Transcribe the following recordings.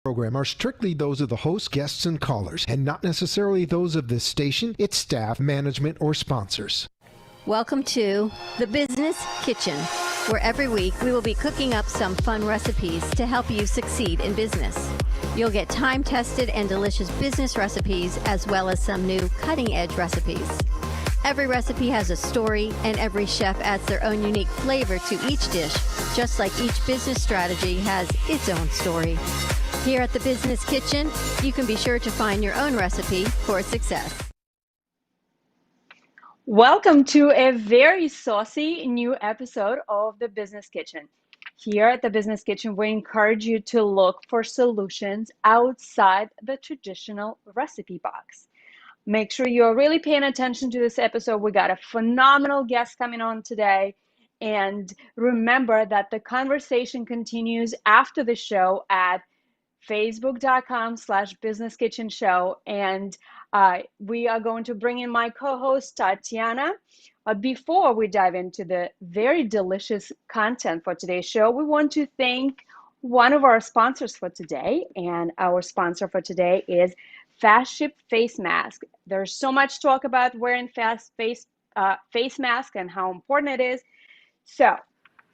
program are strictly those of the host, guests, and callers, and not necessarily those of this station, its staff, management, or sponsors. Welcome to The Business Kitchen, where every week we will be cooking up some fun recipes to help you succeed in business. You'll get time-tested and delicious business recipes, as well as some new cutting-edge recipes. Every recipe has a story, and every chef adds their own unique flavor to each dish, just like each business strategy has its own story. Here at The Business Kitchen, you can be sure to find your own recipe for success. Welcome to a very saucy new episode of The Business Kitchen. Here at The Business Kitchen, we encourage you to look for solutions outside the traditional recipe box. Make sure you're really paying attention to this episode. We got a phenomenal guest coming on today. And remember that the conversation continues after the show at facebook.com/businesskitchenshow. And we are going to bring in my co-host, Tatiana. Before we dive into the very delicious content for today's show, we want to thank one of our sponsors for today. And our sponsor for today is Fast Ship Face Mask. There's so much talk about wearing face mask and how important it is. So,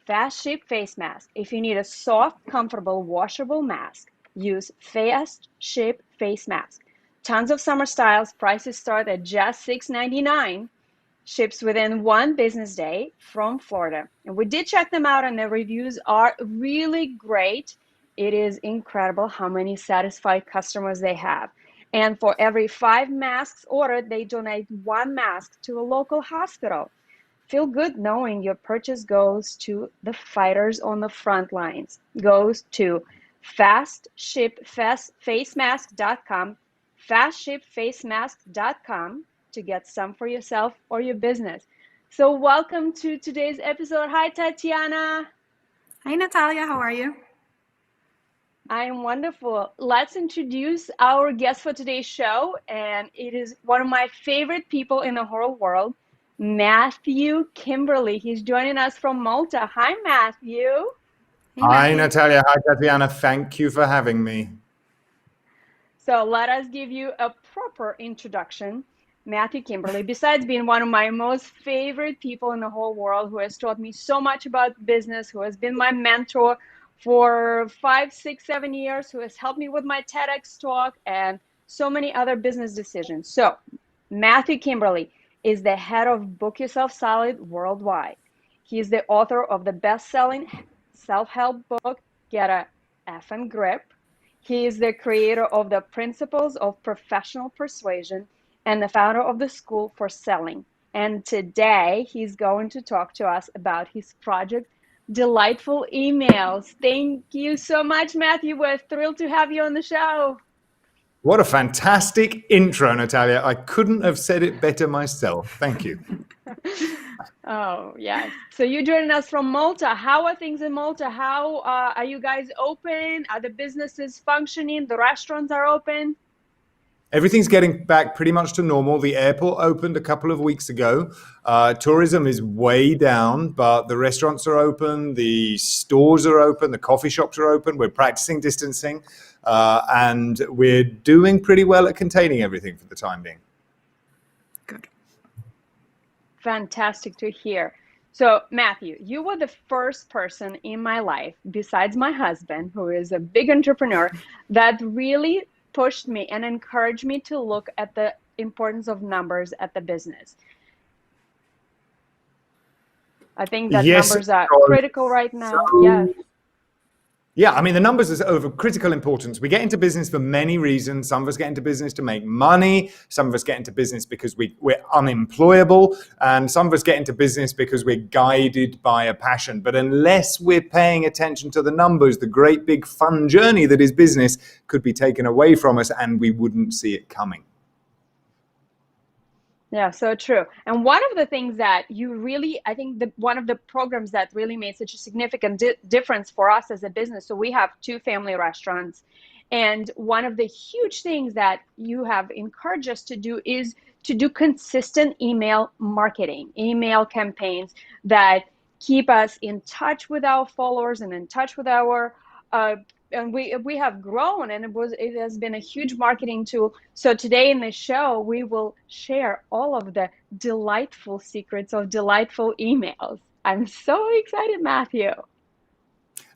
Fast Ship Face Mask. If you need a soft, comfortable, washable mask, use Fast Ship Face Mask. Tons of summer styles. Prices start at just $6.99. Ships within one business day from Florida. And we did check them out, and the reviews are really great. It is incredible how many satisfied customers they have. And for every 5 masks ordered, they donate 1 mask to a local hospital. Feel good knowing your purchase goes to the fighters on the front lines. Goes to fastshipfacemask.com, fastshipfacemask.com to get some for yourself or your business. So welcome to today's episode. Hi, Tatiana. Hi, Natalia. How are you? I'm wonderful. Let's introduce our guest for today's show, and it is one of my favorite people in the whole world, Matthew Kimberly. He's joining us from Malta. Hi, Matthew. Hey, Hi, Matthew. Natalia. Hi, Tatiana. Thank you for having me. So let us give you a proper introduction. Matthew Kimberly, besides being one of my most favorite people in the whole world, who has taught me so much about business, who has been my mentor for 5, 6, 7 years, who has helped me with my TEDx talk and so many other business decisions. So Matthew Kimberly is the head of Book Yourself Solid Worldwide. He is the author of the best-selling self-help book, Get a Effing Grip. He is the creator of the Principles of Professional Persuasion and the founder of the School for Selling. And today he's going to talk to us about his project, Delightful Emails. Thank you so much, Matthew. We're thrilled to have you on the show. What a fantastic intro, Natalia. I couldn't have said it better myself. Thank you. Oh, yeah. So you're joining us from Malta. How are things in Malta? How are you guys open? Are the businesses functioning? The restaurants are open? Everything's getting back pretty much to normal. The airport opened a couple of weeks ago. Tourism is way down, but the restaurants are open, the stores are open, the coffee shops are open. We're practicing distancing, and we're doing pretty well at containing everything for the time being. Good. Fantastic to hear. So, Matthew, you were the first person in my life, besides my husband, who is a big entrepreneur, that really pushed me and encouraged me to look at the importance of numbers at the business. I think that numbers are critical right now. Yes. Yeah, I mean, the numbers are of critical importance. We get into business for many reasons. Some of us get into business to make money. Some of us get into business because we're unemployable. And some of us get into business because we're guided by a passion. But unless we're paying attention to the numbers, the great big fun journey that is business could be taken away from us and we wouldn't see it coming. Yeah, so true. And one of the things that you really, I think one of the programs that really made such a significant difference for us as a business, so we have 2 family restaurants, and one of the huge things that you have encouraged us to do is to do consistent email marketing, email campaigns that keep us in touch with our followers and in touch with our we have grown, and it has been a huge marketing tool. So today in the show, we will share all of the delightful secrets of delightful emails. I'm so excited, Matthew.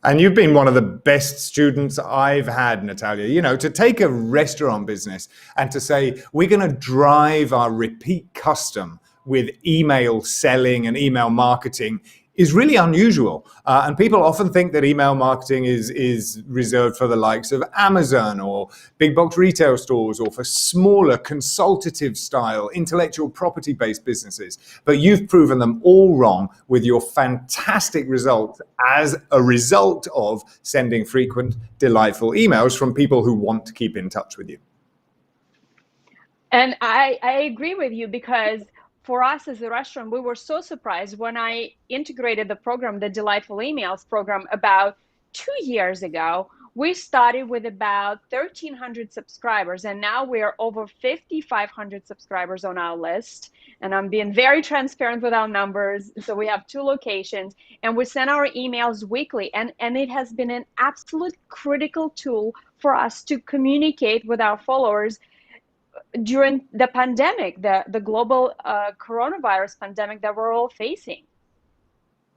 And you've been one of the best students I've had, Natalia. You know, to take a restaurant business and to say, we're going to drive our repeat custom with email selling and email marketing is really unusual. And people often think that email marketing is reserved for the likes of Amazon or big box retail stores, or for smaller consultative style intellectual property based businesses. But you've proven them all wrong with your fantastic results as a result of sending frequent, delightful emails from people who want to keep in touch with you. And I agree with you, because for us as a restaurant, we were so surprised when I integrated the program, the Delightful Emails program, about 2 years ago. We started with about 1,300 subscribers, and now we're over 5,500 subscribers on our list. And I'm being very transparent with our numbers. So we have 2 locations, and we send our emails weekly. And it has been an absolute critical tool for us to communicate with our followers during the pandemic, the global coronavirus pandemic that we're all facing.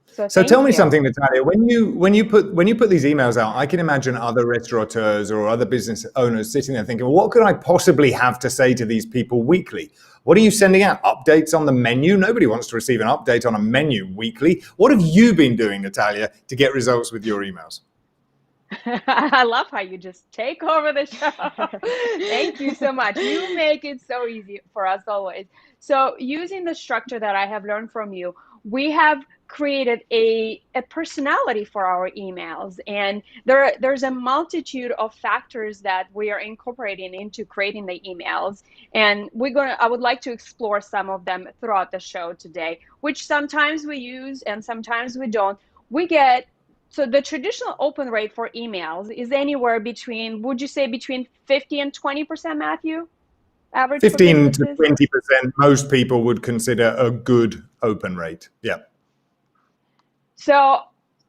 So tell me you. something, Natalia. When you put these emails out, I can imagine other restaurateurs or other business owners sitting there thinking, well, what could I possibly have to say to these people weekly? What are you sending out? Updates on the menu? Nobody wants to receive an update on a menu weekly. What have you been doing, Natalia, to get results with your emails? I love how you just take over the show. Thank you so much. You make it so easy for us always. So using the structure that I have learned from you, we have created a personality for our emails. And there's a multitude of factors that we are incorporating into creating the emails. And I would like to explore some of them throughout the show today, which sometimes we use and sometimes we don't. So the traditional open rate for emails is anywhere between, would you say between 50 and 20%, Matthew? Average 15 to 20%, most people would consider a good open rate. Yeah. So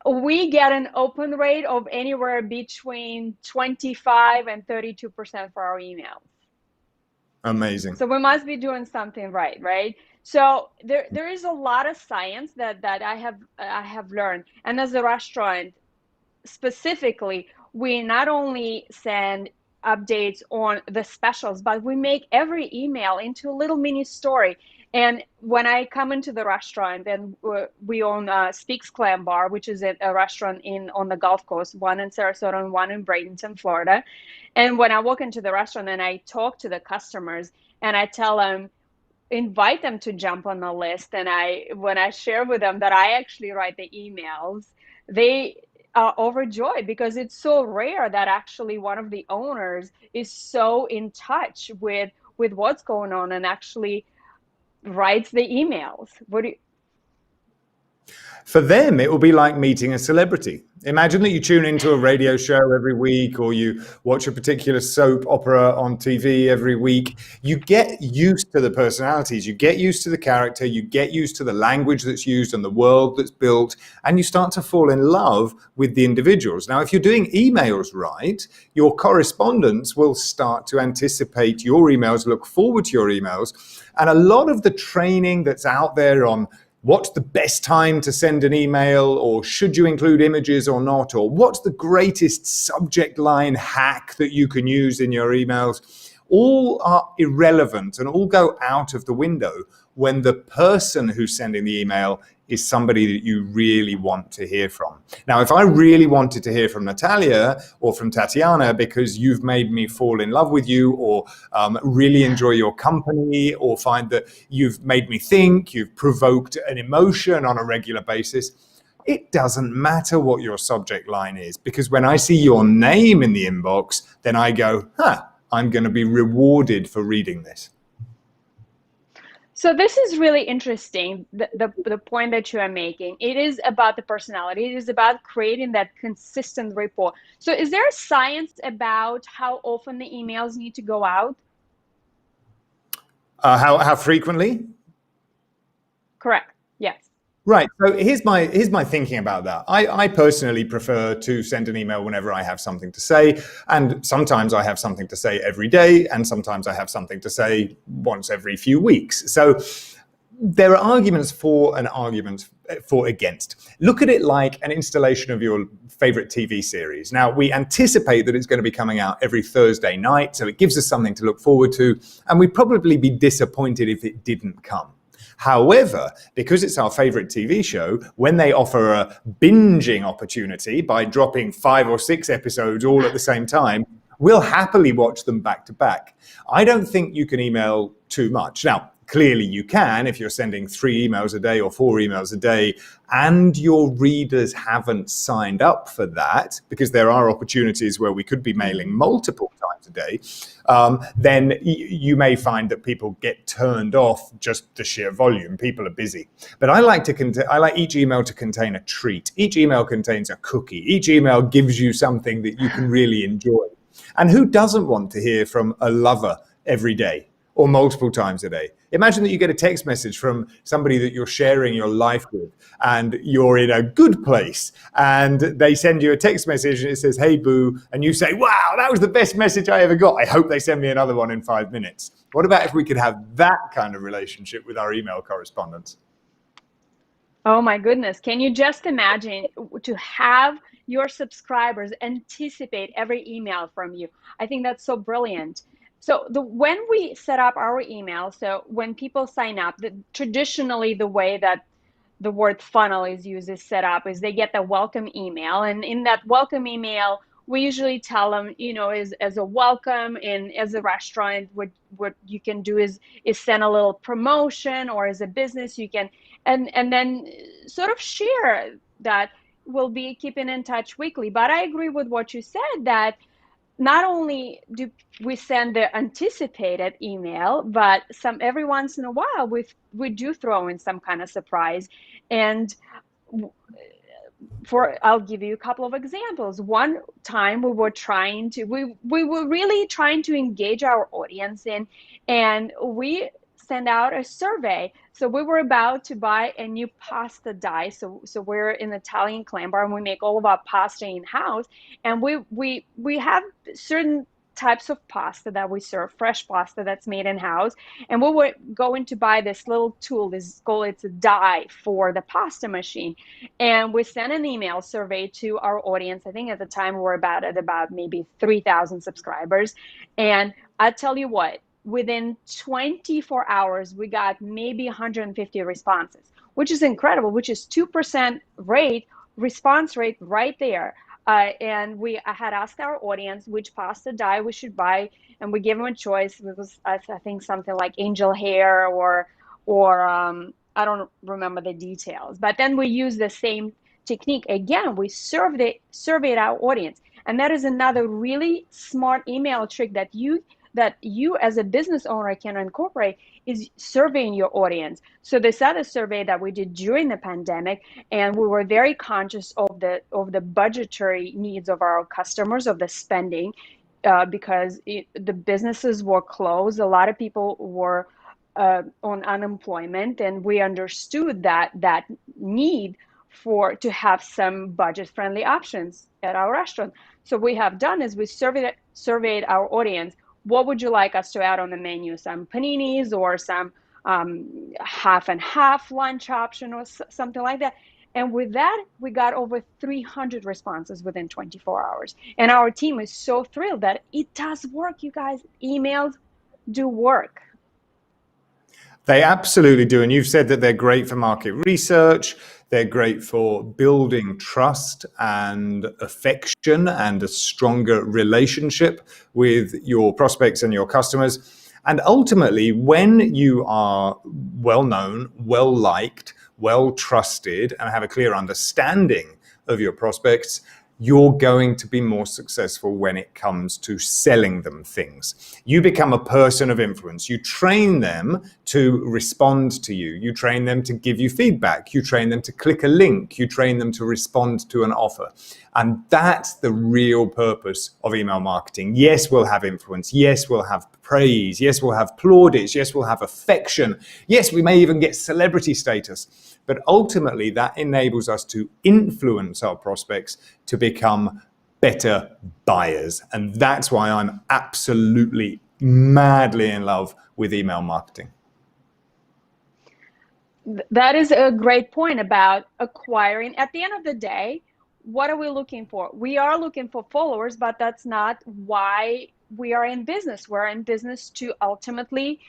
we get an open rate of anywhere between 25 and 32% for our emails. Amazing. So we must be doing something right? So there is a lot of science that I have learned. And as a restaurant specifically, we not only send updates on the specials, but we make every email into a little mini story. And when I come into the restaurant, and we own Speaks Clam Bar, which is a restaurant on the Gulf Coast, one in Sarasota and one in Bradenton, Florida. And when I walk into the restaurant and I talk to the customers and I tell them, invite them to jump on the list, and when I share with them that I actually write the emails, they are overjoyed, because it's so rare that actually one of the owners is so in touch with what's going on and actually writes the emails. For them, it will be like meeting a celebrity. Imagine that you tune into a radio show every week, or you watch a particular soap opera on TV every week. You get used to the personalities, you get used to the character, you get used to the language that's used and the world that's built, and you start to fall in love with the individuals. Now, if you're doing emails right, your correspondents will start to anticipate your emails, look forward to your emails. And a lot of the training that's out there on what's the best time to send an email, or should you include images or not, or what's the greatest subject line hack that you can use in your emails, all are irrelevant and all go out of the window when the person who's sending the email is somebody that you really want to hear from. Now, if I really wanted to hear from Natalia or from Tatiana because you've made me fall in love with you, or really enjoy your company, or find that you've made me think, you've provoked an emotion on a regular basis, it doesn't matter what your subject line is, because when I see your name in the inbox, then I go, I'm going to be rewarded for reading this. So this is really interesting, the point that you are making. It is about the personality. It is about creating that consistent rapport. So is there science about how often the emails need to go out? How frequently? Correct. Yes. Right. So here's my thinking about that. I personally prefer to send an email whenever I have something to say, and sometimes I have something to say every day, and sometimes I have something to say once every few weeks. So there are arguments for and arguments for against. Look at it like an installation of your favorite TV series. Now, we anticipate that it's going to be coming out every Thursday night, so it gives us something to look forward to, and we'd probably be disappointed if it didn't come. However, because it's our favorite TV show, when they offer a binging opportunity by dropping 5 or 6 episodes all at the same time, we'll happily watch them back to back. I don't think you can email too much. Now, clearly you can if you're sending 3 emails a day or 4 emails a day and your readers haven't signed up for that, because there are opportunities where we could be mailing multiple times a day, then you may find that people get turned off just the sheer volume. People are busy. But I like each email to contain a treat. Each email contains a cookie. Each email gives you something that you can really enjoy. And who doesn't want to hear from a lover every day or multiple times a day? Imagine that you get a text message from somebody that you're sharing your life with and you're in a good place, and they send you a text message and it says, "Hey, boo," and you say, "Wow, that was the best message I ever got. I hope they send me another one in 5 minutes." What about if we could have that kind of relationship with our email correspondence? Oh my goodness. Can you just imagine to have your subscribers anticipate every email from you? I think that's so brilliant. So when we set up our email, so when people sign up, traditionally the way that the word funnel is used is set up is they get the welcome email. And in that welcome email, we usually tell them, as a welcome, and as a restaurant, what you can do is send a little promotion, or as a business, you can, and then sort of share that we'll be keeping in touch weekly. But I agree with what you said, that not only do we send the anticipated email, but every once in a while we do throw in some kind of surprise. And I'll give you a couple of examples. One time we were really trying to engage our audience and we sent out a survey. So we were about to buy a new pasta die. So we're in Italian Clam Bar, and we make all of our pasta in-house. And we have certain types of pasta that we serve, fresh pasta that's made in-house. And we were going to buy this little tool, it's a die for the pasta machine. And we sent an email survey to our audience. I think at the time we were at about maybe 3,000 subscribers. And I tell you what, within 24 hours, we got maybe 150 responses, which is incredible, which is 2% response rate right there. And I had asked our audience which pasta die we should buy, and we gave them a choice. It was, I think, something like angel hair or I don't remember the details. But then we used the same technique. Again, we surveyed our audience. And that is another really smart email trick that you as a business owner can incorporate, is surveying your audience. So this other survey that we did during the pandemic, and we were very conscious of the budgetary needs of our customers, of the spending, because the businesses were closed. A lot of people were on unemployment, and we understood that need to have some budget-friendly options at our restaurant. So what we have done is we surveyed our audience. What would you like us to add on the menu? Some paninis or some half and half lunch option or something like that. And with that, we got over 300 responses within 24 hours. And our team is so thrilled that it does work, you guys. Emails do work. They absolutely do. And you've said that they're great for market research. They're great for building trust and affection and a stronger relationship with your prospects and your customers. And ultimately, when you are well known, well liked, well trusted, and have a clear understanding of your prospects, you're going to be more successful when it comes to selling them things. You become a person of influence. You train them to respond to you. You train them to give you feedback. You train them to click a link. You train them to respond to an offer. And that's the real purpose of email marketing. Yes, we'll have influence. Yes, we'll have praise. Yes, we'll have plaudits. Yes, we'll have affection. Yes, we may even get celebrity status. But ultimately, that enables us to influence our prospects to become better buyers. And that's why I'm absolutely madly in love with email marketing. That is a great point about acquiring. At the end of the day, what are we looking for? We are looking for followers, but that's not why we are in business. We're in business to ultimately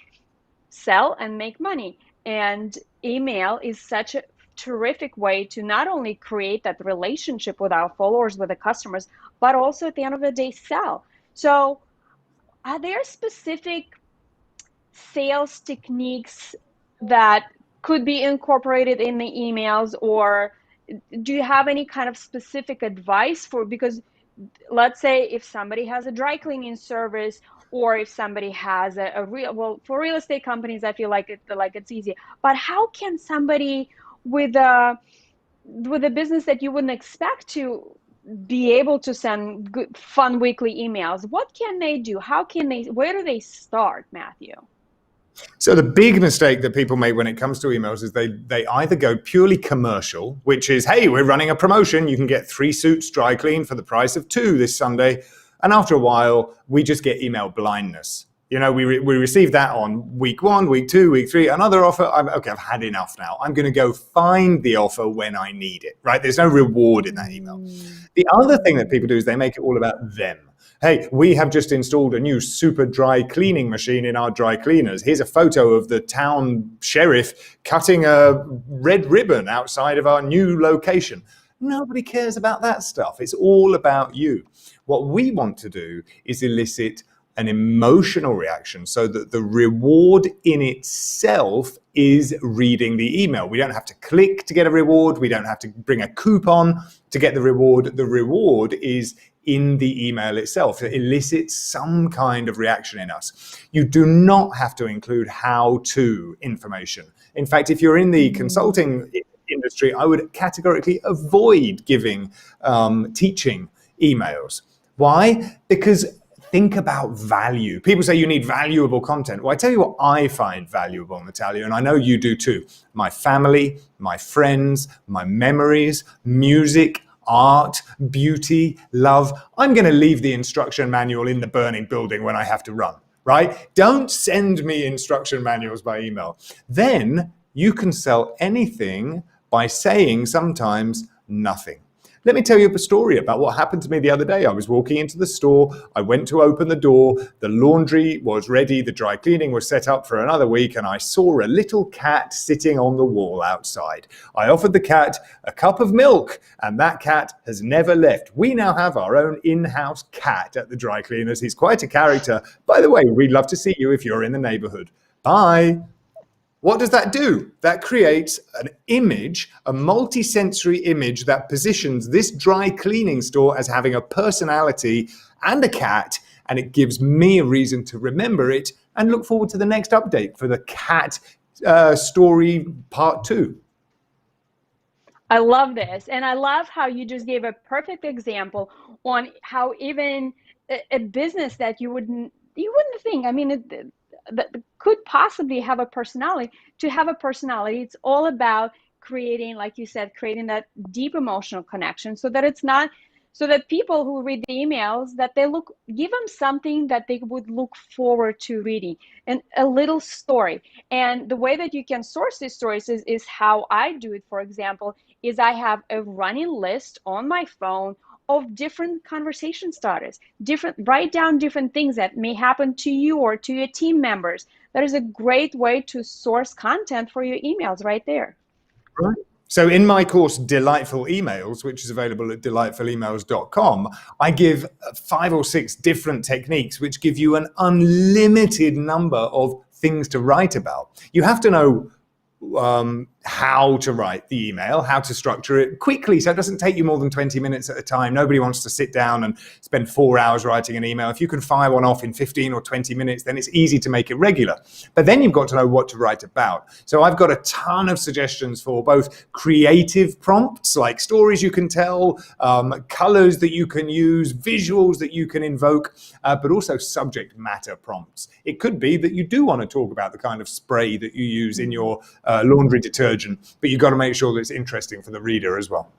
sell and make money. And email is such a terrific way to not only create that relationship with our followers, with the customers, but also at the end of the day, sell. So are there specific sales techniques that could be incorporated in the emails, or do you have any kind of specific advice for, because let's say if somebody has a dry cleaning service, or if somebody has a real, well, for real estate companies, I feel like it's easy, but how can somebody with a business that you wouldn't expect to be able to send good, fun weekly emails, what can they do? Where do they start, Matthew? So the big mistake that people make when it comes to emails is they either go purely commercial, which is, hey, we're running a promotion. You can get 3 suits dry cleaned for the price of 2 this Sunday. And after a while, we just get email blindness. You know, we receive that on week 1, week 2, week 3, another offer. I've had enough now. I'm going to go find the offer when I need it, right? There's no reward in that email. The other thing that people do is they make it all about them. Hey, we have just installed a new super dry cleaning machine in our dry cleaners. Here's a photo of the town sheriff cutting a red ribbon outside of our new location. Nobody cares about that stuff. It's all about you. What we want to do is elicit an emotional reaction so that the reward in itself is reading the email. We don't have to click to get a reward. We don't have to bring a coupon to get the reward. The reward is in the email itself. It elicits some kind of reaction in us. You do not have to include how-to information. In fact, if you're in the consulting industry, I would categorically avoid giving teaching emails. Why? Because think about value. People say you need valuable content. Well, I tell you what I find valuable, Natalia, and I know you do too. My family, my friends, my memories, music, art, beauty, love. I'm going to leave the instruction manual in the burning building when I have to run, right? Don't send me instruction manuals by email. Then you can sell anything by saying sometimes nothing. Let me tell you a story about what happened to me the other day. I was walking into the store. I went to open the door. The laundry was ready. The dry cleaning was set up for another week. And I saw a little cat sitting on the wall outside. I offered the cat a cup of milk, and that cat has never left. We now have our own in-house cat at the dry cleaners. He's quite a character. By the way, we'd love to see you if you're in the neighborhood. Bye. What does that do? That creates an image, a multi-sensory image that positions this dry cleaning store as having a personality and a cat, and it gives me a reason to remember it and look forward to the next update for the cat story part 2. I love this. And I love how you just gave a perfect example on how even a business that you wouldn't think, I mean, that could possibly have a personality, to have a personality. It's all about creating, like you said, creating that deep emotional connection so that it's not, so that people who read the emails, that they give them something that they would look forward to reading, and a little story. And the way that you can source these stories is how I do it. For example, is I have a running list on my phone of different conversation starters, write down different things that may happen to you or to your team members. That is a great way to source content for your emails right there. Right. So in my course, Delightful Emails, which is available at delightfulemails.com, I give 5 or 6 different techniques which give you an unlimited number of things to write about. You have to know how to write the email, how to structure it quickly so it doesn't take you more than 20 minutes at a time. Nobody wants to sit down and spend 4 hours writing an email. If you can fire one off in 15 or 20 minutes, then it's easy to make it regular. But then you've got to know what to write about. So I've got a ton of suggestions for both creative prompts, like stories you can tell, colors that you can use, visuals that you can invoke, but also subject matter prompts. It could be that you do want to talk about the kind of spray that you use in your laundry detergent, but you've got to make sure that it's interesting for the reader as well.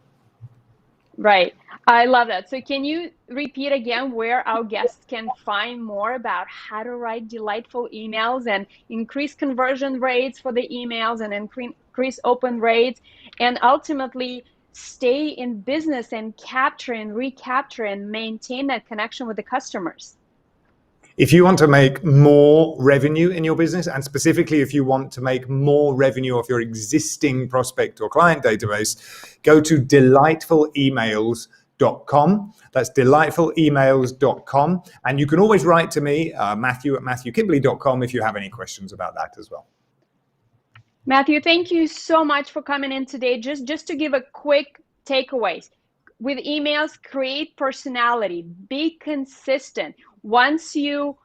Right. I love that. So can you repeat again where our guests can find more about how to write delightful emails and increase conversion rates for the emails and increase open rates and ultimately stay in business and capture and recapture and maintain that connection with the customers? If you want to make more revenue in your business, and specifically if you want to make more revenue off your existing prospect or client database, go to delightfulemails.com. That's delightfulemails.com. And you can always write to me, Matthew at matthewkimberley.com, if you have any questions about that as well. Matthew, thank you so much for coming in today. Just to give a quick takeaways. With emails, create personality, be consistent. Once you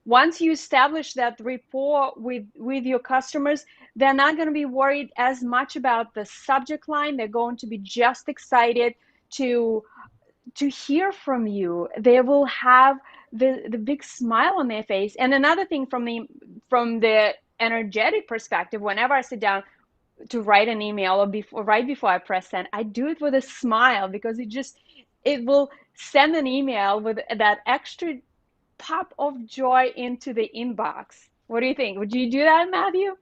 establish that rapport with your customers, they're not going to be worried as much about the subject line. They're going to be just excited to hear from you. They will have the big smile on their face. And another thing from the energetic perspective, whenever I sit down to write an email or right before I press send, I do it with a smile because it will send an email with that extra pop of joy into the inbox. What do you think? Would you do that, Matthew?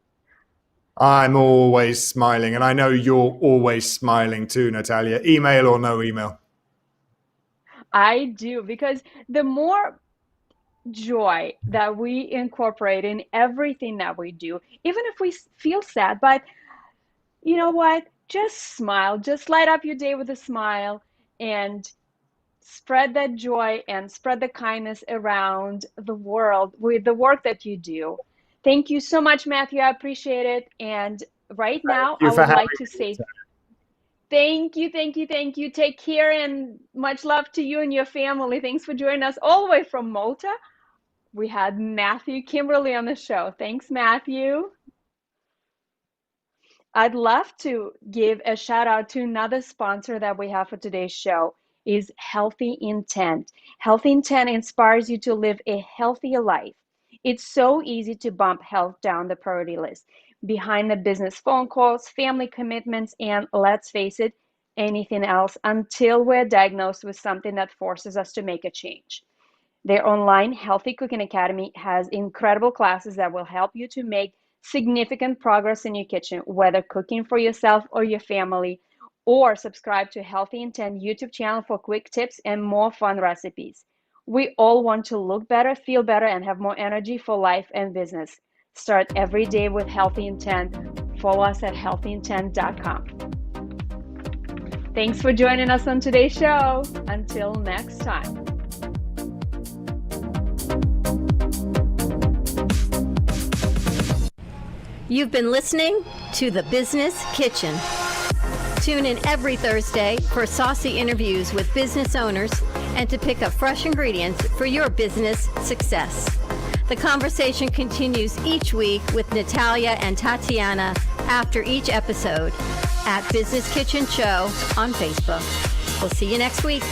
I'm always smiling, and I know you're always smiling too, Natalia. Email or no email? I do, because the more joy that we incorporate in everything that we do, even if we feel sad, but you know what? Just smile. Just light up your day with a smile and spread that joy and spread the kindness around the world with the work that you do. Thank you so much, Matthew. I appreciate it. And right now, I would like to say thank you. Take care and much love to you and your family. Thanks for joining us all the way from Malta. We had Matthew Kimberley on the show. Thanks, Matthew. I'd love to give a shout out to another sponsor that we have for today's show is Healthy Intent. Healthy Intent inspires you to live a healthier life. It's so easy to bump health down the priority list, behind the business phone calls, family commitments, and let's face it, anything else until we're diagnosed with something that forces us to make a change. Their online Healthy Cooking Academy has incredible classes that will help you to make significant progress in your kitchen, whether cooking for yourself or your family, or subscribe to Healthy Intent YouTube channel for quick tips and more fun recipes. We all want to look better, feel better, and have more energy for life and business. Start every day with Healthy Intent. Follow us at healthyintent.com. Thanks for joining us on today's show. Until next time. You've been listening to The Business Kitchen. Tune in every Thursday for saucy interviews with business owners and to pick up fresh ingredients for your business success. The conversation continues each week with Natalia and Tatiana after each episode at Business Kitchen Show on Facebook. We'll see you next week.